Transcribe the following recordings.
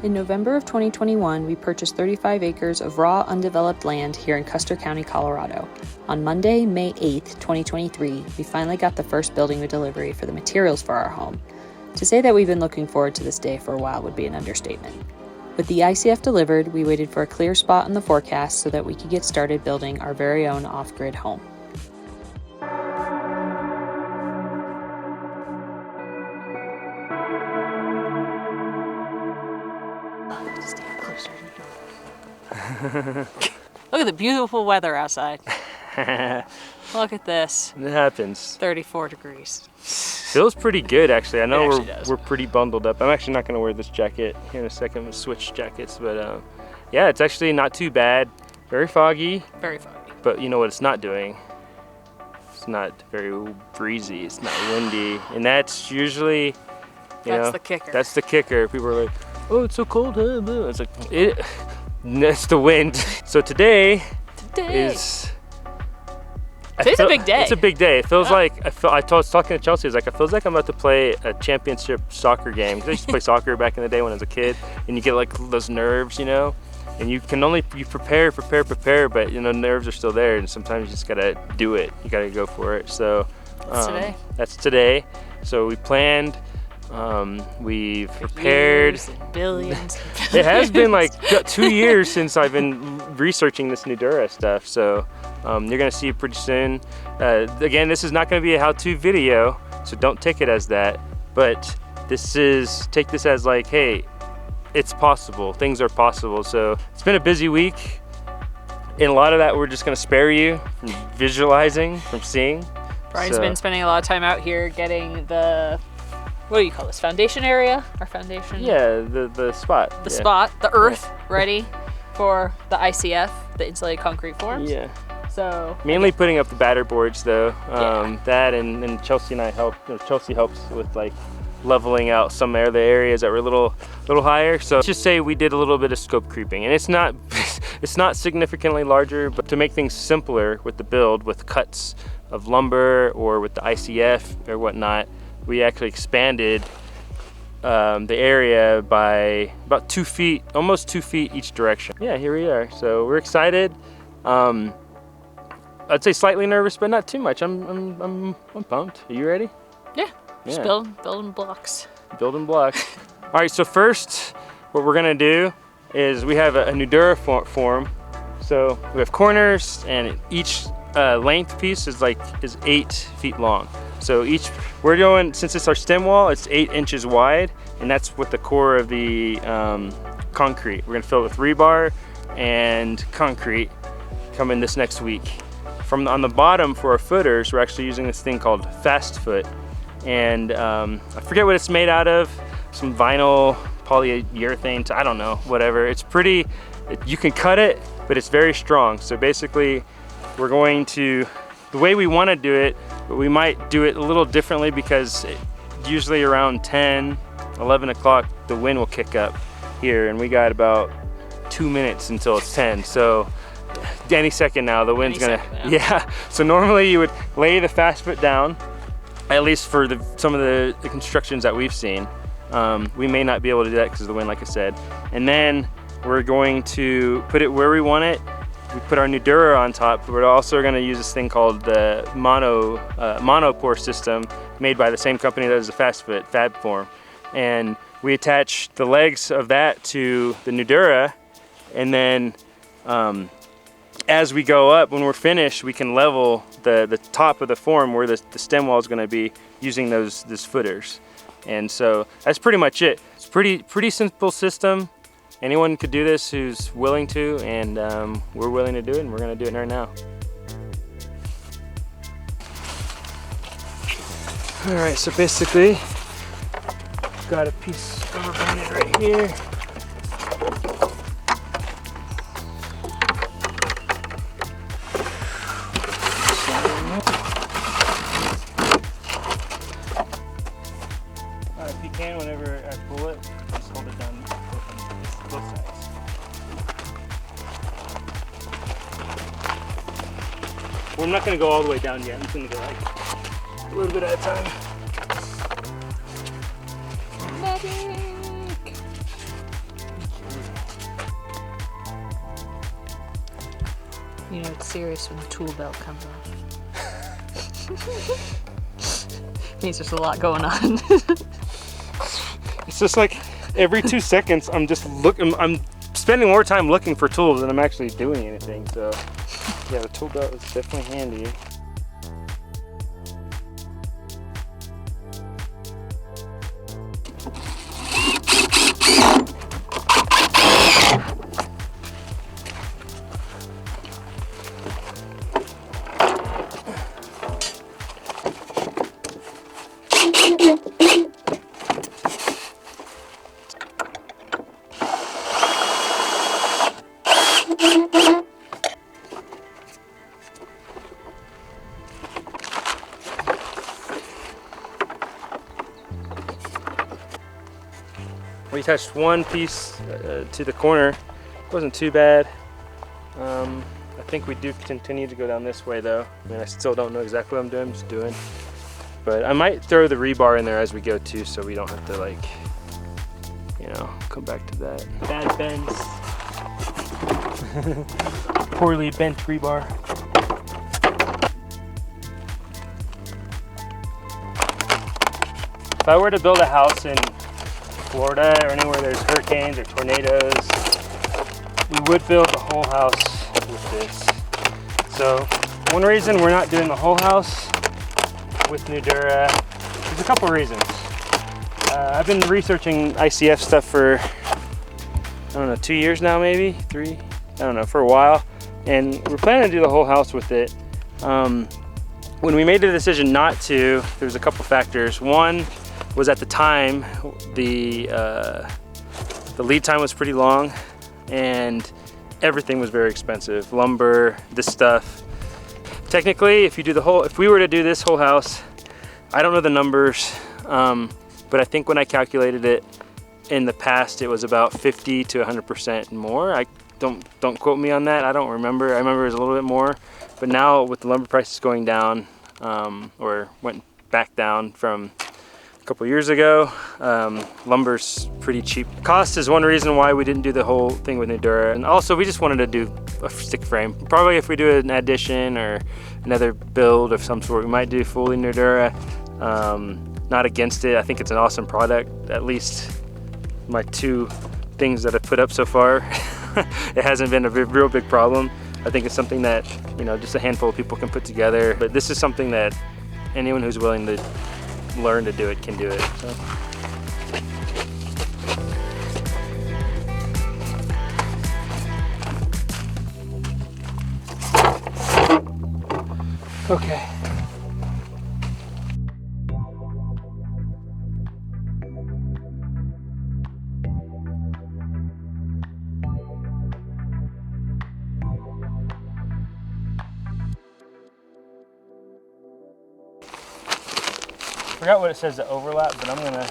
In November of 2021, we purchased 35 acres of raw, undeveloped land here in Custer County, Colorado. On Monday, May 8th, 2023, we finally got the first building delivery for the materials for our home. To say that we've been looking forward to this day for a while would be an understatement. With the ICF delivered, we waited for a clear spot in the forecast so that we could get started building our very own off-grid home. Look at the beautiful weather outside. Look at this. It happens. 34 degrees. Feels pretty good, actually. I know we're pretty bundled up. I'm actually not going to wear this jacket here in a second. We'll switch jackets, but yeah, it's actually not too bad. Very foggy. Very foggy. But you know what it's not doing? It's not very breezy. It's not windy, and that's usually, That's the kicker. That's the kicker. People are like, "Oh, it's so cold." It's like that's the wind. So today is. Today's a big day. It's a big day. It feels like, I was talking to Chelsea, it feels like I'm about to play a championship soccer game. I used to play soccer back in the day when I was a kid, and you get like those nerves, and you prepare, but nerves are still there, and sometimes you just gotta do it. You gotta go for it. So that's today. So we planned, we've prepared. Billions. It has been like 2 years since I've been researching this Nudura stuff, so you're gonna see it pretty soon. Again, this is not gonna be a how-to video, so don't take it as that, but take this as like, hey, it's possible, things are possible. So it's been a busy week, and a lot of that we're just gonna spare you from visualizing, from seeing. Brian's been spending a lot of time out here getting the, what do you call this, foundation area? Our foundation? Yeah, the spot. The earth, ready for the ICF, the Insulated Concrete Forms. Yeah. So mainly putting up the batter boards though. That and Chelsea and I help. Chelsea helps with like leveling out some of the areas that were a little higher. So let's just say we did a little bit of scope creeping, and it's not significantly larger, but to make things simpler with the build, with cuts of lumber or with the ICF or whatnot, we actually expanded the area by about 2 feet, almost 2 feet each direction. Yeah, here we are. So we're excited. I'd say slightly nervous, but not too much. I'm pumped. Are you ready? Yeah. Just building blocks. Building blocks. All right. So first, what we're gonna do is we have a Nudura form. So we have corners, and each length piece is 8 feet long. So we're going, since it's our stem wall, it's 8 inches wide, and that's what the core of the concrete. We're gonna fill it with rebar and concrete coming this next week. On the bottom for our footers, we're actually using this thing called Fast Foot, and I forget what it's made out of. Some vinyl, polyurethane, I don't know, whatever. It's pretty. You can cut it, but it's very strong. So basically, we're going to, the way we want to do it, but we might do it a little differently, because usually around 10, 11 o'clock, the wind will kick up here, and we got about 2 minutes until it's 10. So any second now, the wind's gonna, yeah. So normally you would lay the Fast Foot down, at least for some of the constructions that we've seen. We may not be able to do that because of the wind, like I said. And then we're going to put it where we want it. We put our Nudura on top, but we're also gonna use this thing called the Monopour system, made by the same company that does the Fast Foot, Fab Form. And we attach the legs of that to the Nudura, and then as we go up, when we're finished, we can level the top of the form where the stem wall is going to be, using those footers. And so that's pretty much it. It's pretty simple system. Anyone could do this who's willing to, and we're willing to do it, and we're going to do it right now. All right, so basically, got a piece of rubber banded right here. If you can, whenever I pull it, just hold it down both sides. Well, I'm not going to go all the way down yet. I'm just going to go like a little bit at a time. You know it's serious when the tool belt comes off. Means there's a lot going on. It's just like every 2 seconds I'm spending more time looking for tools than I'm actually doing anything. So yeah, the tool belt is definitely handy. We touched one piece to the corner. It wasn't too bad. I think we do continue to go down this way though. I mean, I still don't know exactly what I'm doing, just doing. But I might throw the rebar in there as we go too, so we don't have to like, you know, come back to that. Bad bends. Poorly bent rebar. If I were to build a house in Florida or anywhere there's hurricanes or tornadoes, we would build the whole house with this. So one reason we're not doing the whole house with Nudura, there's a couple reasons. I've been researching ICF stuff for, I don't know, 2 years now, maybe 3, I don't know, for a while, and we're planning to do the whole house with it. When we made the decision not to, there was a couple factors. One was at the time, the lead time was pretty long and everything was very expensive. Lumber, this stuff. Technically, if we were to do this whole house, I don't know the numbers, but I think when I calculated it in the past, it was about 50 to 100% more. I don't quote me on that. I don't remember. I remember it was a little bit more, but now with the lumber prices going down, or went back down from a couple years ago, lumber's pretty cheap. Cost is one reason why we didn't do the whole thing with Nudura, and also we just wanted to do a stick frame. Probably if we do an addition or another build of some sort, we might do fully Nudura. Not against it. I think it's an awesome product. At least my 2 things that I've put up so far, it hasn't been a real big problem. I think it's something that, you know, just a handful of people can put together. But this is something that anyone who's willing to learn to do it can do it. So. Okay. I forgot what it says to overlap, but I'm gonna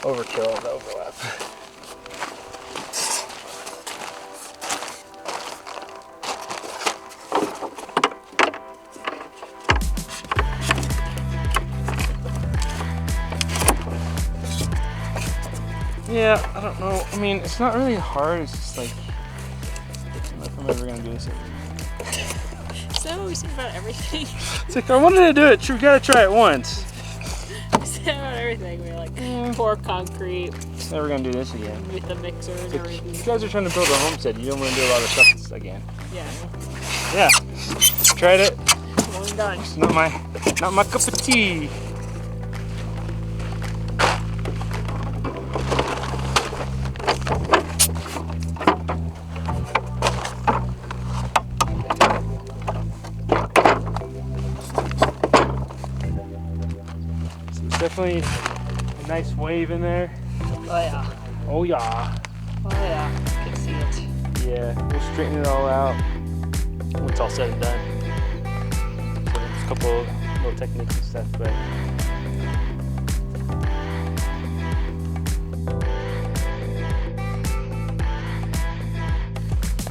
overkill the overlap. Yeah, I don't know. I mean, it's not really hard. It's just like, I don't know if I'm ever gonna do this again. Is that what we say about everything? It's like, I wanted to do it. We gotta try it once. We say about everything. We're like, pour concrete. Never gonna do this again. With the mixer and Like, everything. you guys are trying to build a homestead. You don't want to do a lot of stuff again. Yeah. Yeah. Tried it. One and done. It's not my cup of tea. Definitely a nice wave in there. Oh yeah. Oh yeah. Oh yeah. I can see it. Yeah, we'll straighten it all out when it's all said and done. So there's a couple of little techniques and stuff, but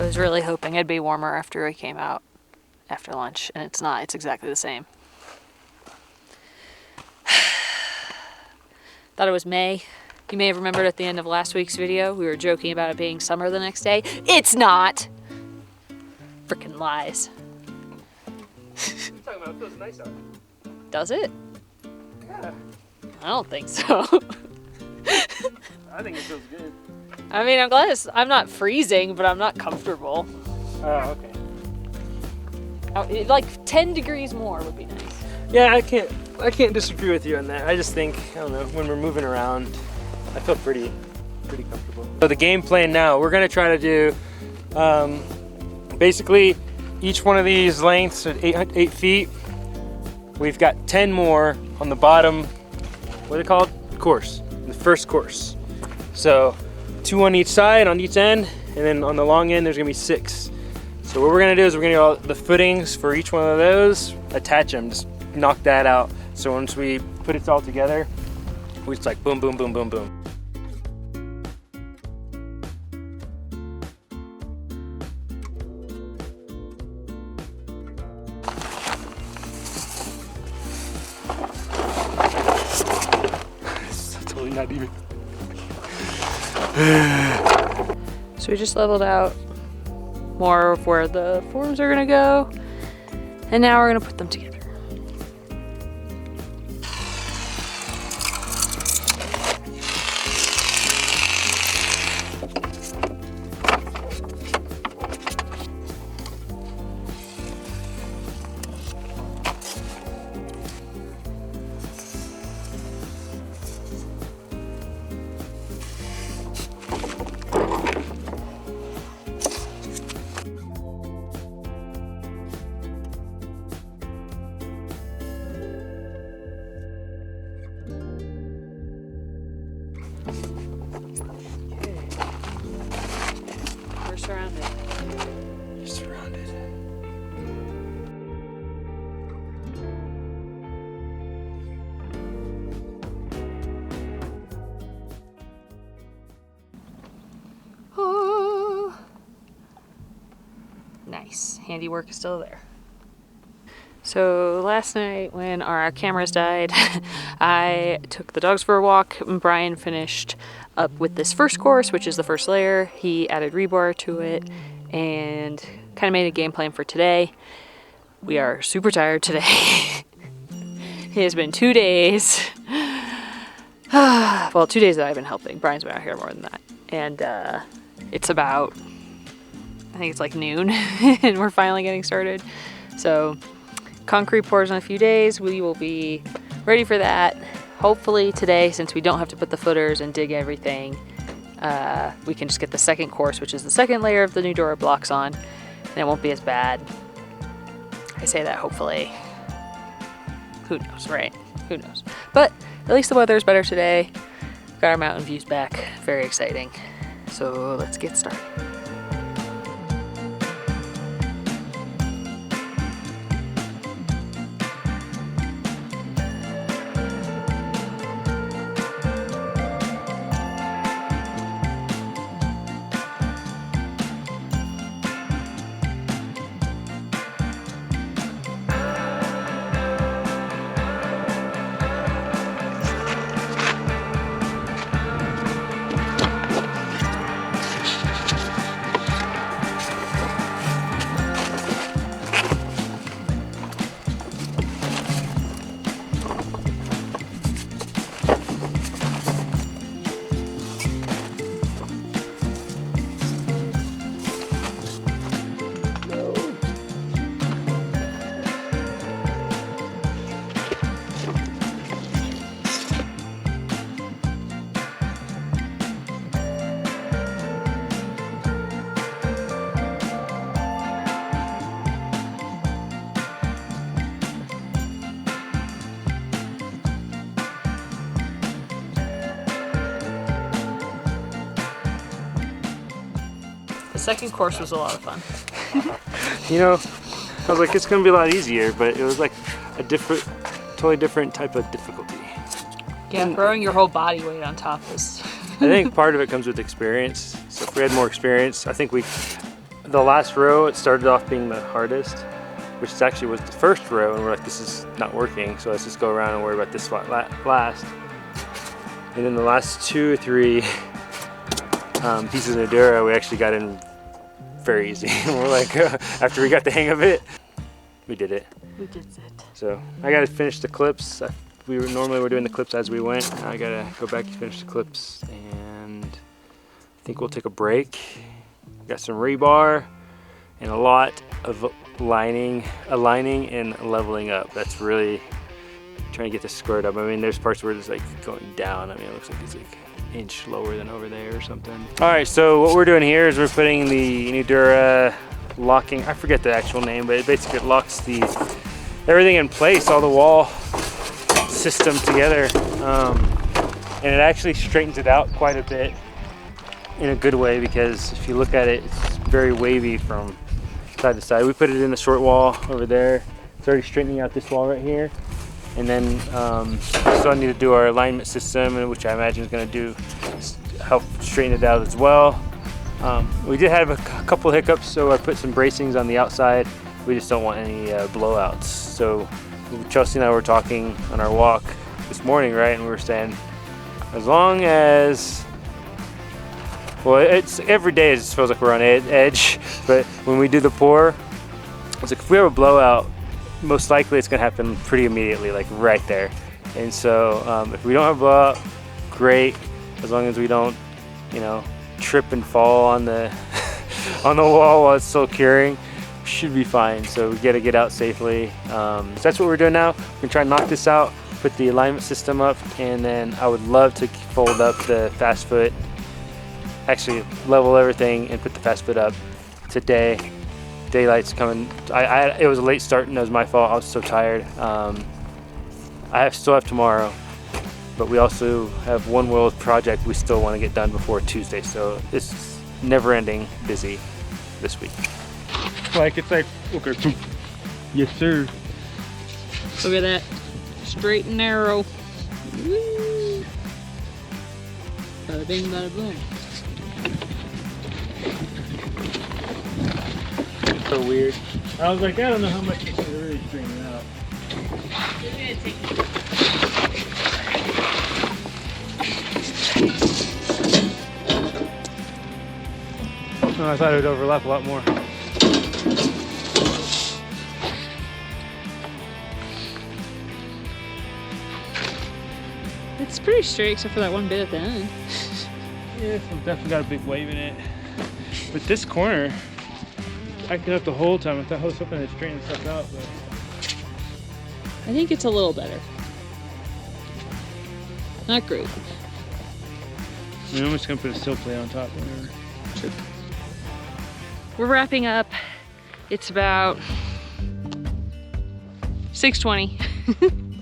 I was really hoping it'd be warmer after we came out after lunch, and it's not. It's exactly the same. Thought it was May. You may have remembered at the end of last week's video, we were joking about it being summer the next day. It's not! Frickin' lies. What are you talking about? It feels nice out. Does it? Yeah. I don't think so. I think it feels good. I mean, I'm glad I'm not freezing, but I'm not comfortable. Oh, okay. Like 10 degrees more would be nice. Yeah, I can't disagree with you on that. I just think, I don't know, when we're moving around, I feel pretty comfortable. So the game plan now, we're gonna try to do basically each one of these lengths at 8 feet. We've got 10 more on the bottom, what are they called? Course, the first course. So 2 on each side, on each end, and then on the long end there's gonna be 6. So what we're gonna do is we're gonna do all the footings for each one of those, attach them, just knock that out. So once we put it all together, we just like boom, boom, boom, boom, boom. It's totally not even. So we just leveled out more of where the forms are gonna go, and now we're gonna put them together. We're surrounded. You're surrounded. Oh. Nice. Handiwork is still there. So last night when our cameras died, I took the dogs for a walk and Brian finished up with this first course, which is the first layer. He added rebar to it and kind of made a game plan for today. We are super tired today. It has been 2 days. Well, 2 days that I've been helping. Brian's been out here more than that. And it's about, I think it's like noon and we're finally getting started. So concrete pours in a few days. We will be ready for that. Hopefully today, since we don't have to put the footers and dig everything, we can just get the second course, which is the second layer of the new Dura blocks on, and it won't be as bad. I say that hopefully. Who knows, right? Who knows? But at least the weather is better today. Got our mountain views back. Very exciting. So let's get started. The second course was a lot of fun. You know, I was like, it's gonna be a lot easier, but it was like a totally different type of difficulty. Yeah, throwing your whole body weight on top was... I think part of it comes with experience. So if we had more experience, I think the last row, it started off being the hardest, which actually was the first row, and we're like, this is not working, so let's just go around and worry about this one last. And then the last 2 or 3 pieces of Dura, we actually got in very easy. We're like, after we got the hang of it, we did it. We did it. So I gotta finish the clips. Normally we're doing the clips as we went. Now I gotta go back and finish the clips, and I think we'll take a break. Got some rebar and a lot of aligning and leveling up. That's really trying to get this squared up. I mean, there's parts where it's like going down. I mean, it looks like it's like an inch lower than over there or something. All right, so what we're doing here is we're putting the Nudura locking, I forget the actual name, but it basically locks everything in place, all the wall system together. And it actually straightens it out quite a bit in a good way, because if you look at it, it's very wavy from side to side. We put it in the short wall over there. It's already straightening out this wall right here. And then we still need to do our alignment system, which I imagine is going to help straighten it out as well. We did have a couple hiccups, so I put some bracings on the outside. We just don't want any blowouts. So Chelsea and I were talking on our walk this morning, right? And we were saying, as long as, well, it's every day it feels like we're on edge, but when we do the pour, it's like if we have a blowout, most likely it's gonna happen pretty immediately, like right there. And so if we don't have a blowout, great, as long as we don't, you know, trip and fall on the on the wall while it's still curing, should be fine. So we gotta get out safely. So that's what we're doing now. We're gonna try and knock this out, put the alignment system up, and then I would love to fold up the Fast Foot, actually level everything and put the Fast Foot up today. Daylight's coming. It was a late start and it was my fault. I was so tired. I still have tomorrow, but we also have one world project we still want to get done before Tuesday. So it's never-ending busy this week. Like it's like, okay, yes sir. Look at that, straight and narrow. Woo. Bada bing, bada boom. So weird. I was like, I don't know how much it's really straighten out. Oh, I thought it would overlap a lot more. It's pretty straight except for that one bit at the end. Yeah, it's definitely got a big wave in it. But this corner, acting up the whole time. I thought I was hoping to straighten stuff out, but I think it's a little better. Not great. I mean, I'm just gonna put a sill plate on top. Whatever. True. We're wrapping up. It's about 6:20.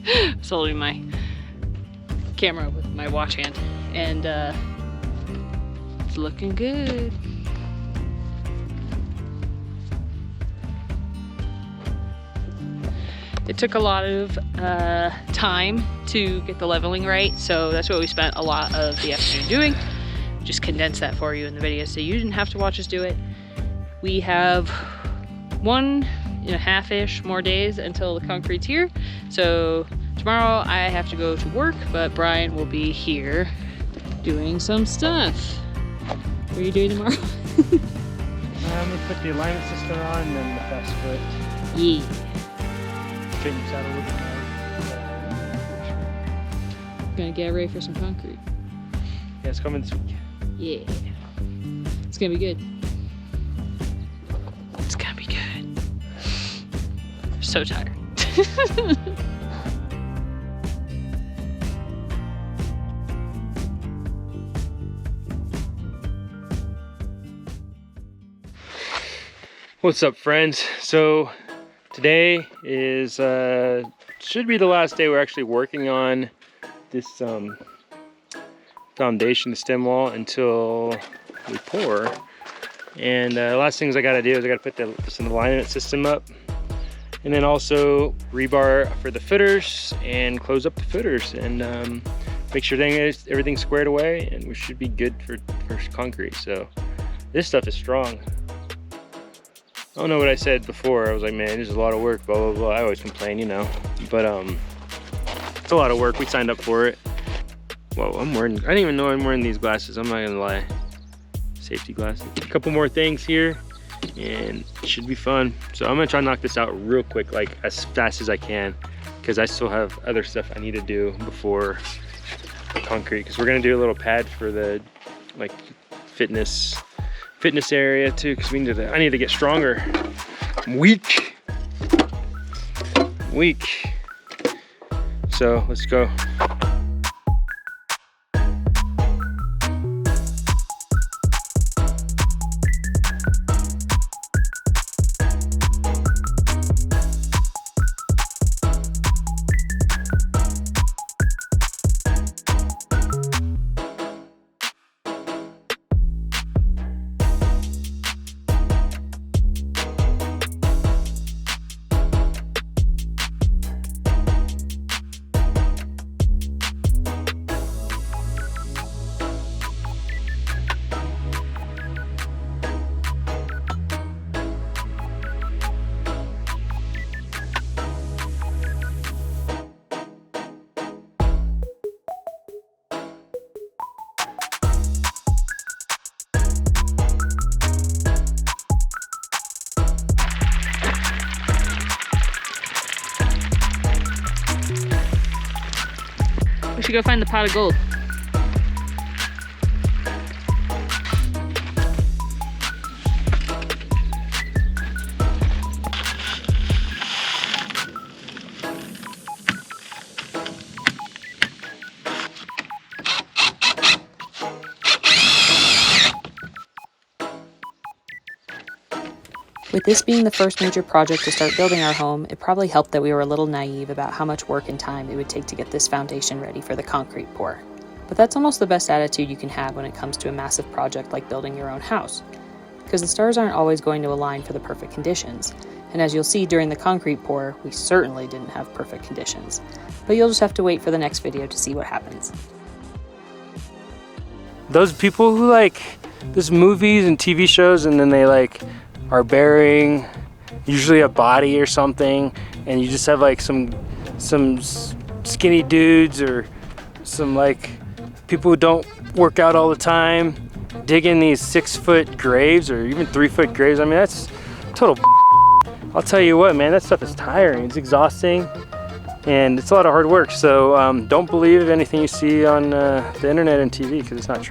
I was holding my camera with my watch hand, and it's looking good. It took a lot of time to get the leveling right, so that's what we spent a lot of the afternoon doing. Just condensed that for you in the video so you didn't have to watch us do it. We have 1.5-ish more days until the concrete's here. So tomorrow I have to go to work, but Brian will be here doing some stuff. What are you doing tomorrow? I'm gonna put the alignment system on and then the Fast Foot. Yeah. Straighten this out a little bit more. Gonna get ready for some concrete. Yeah, it's coming this week. Yeah. It's gonna be good. It's gonna be good. I'm so tired. What's up, friends? So today is should be the last day we're actually working on this foundation, the stem wall, until we pour. And the last things I gotta do is I gotta put this alignment system up, and then also rebar for the footers and close up the footers, and make sure everything's squared away, and we should be good for concrete. So this stuff is strong. I don't know what I said before. I was like, man, this is a lot of work, blah, blah, blah. I always complain, you know, but it's a lot of work. We signed up for it. Whoa, I didn't even know I'm wearing these glasses. I'm not gonna lie. Safety glasses. A couple more things here. and it should be fun. So I'm gonna try to knock this out real quick, like as fast as I can, because I still have other stuff I need to do before concrete, because we're gonna do a little pad for the like fitness area too, because I need to get stronger. I'm weak. So let's go. We should go find the pot of gold. With this being the first major project to start building our home, it probably helped that we were a little naive about how much work and time it would take to get this foundation ready for the concrete pour. But that's almost the best attitude you can have when it comes to a massive project like building your own house, because the stars aren't always going to align for the perfect conditions. And as you'll see during the concrete pour, we certainly didn't have perfect conditions. But you'll just have to wait for the next video to see what happens. Those people who like this movies and TV shows, and then they like are burying usually a body or something, and you just have like some skinny dudes or some like people who don't work out all the time digging these 6-foot graves or even 3-foot graves. I mean, that's total I'll tell you what, man, that stuff is tiring. It's exhausting and it's a lot of hard work. So don't believe anything you see on the internet and TV, because it's not true.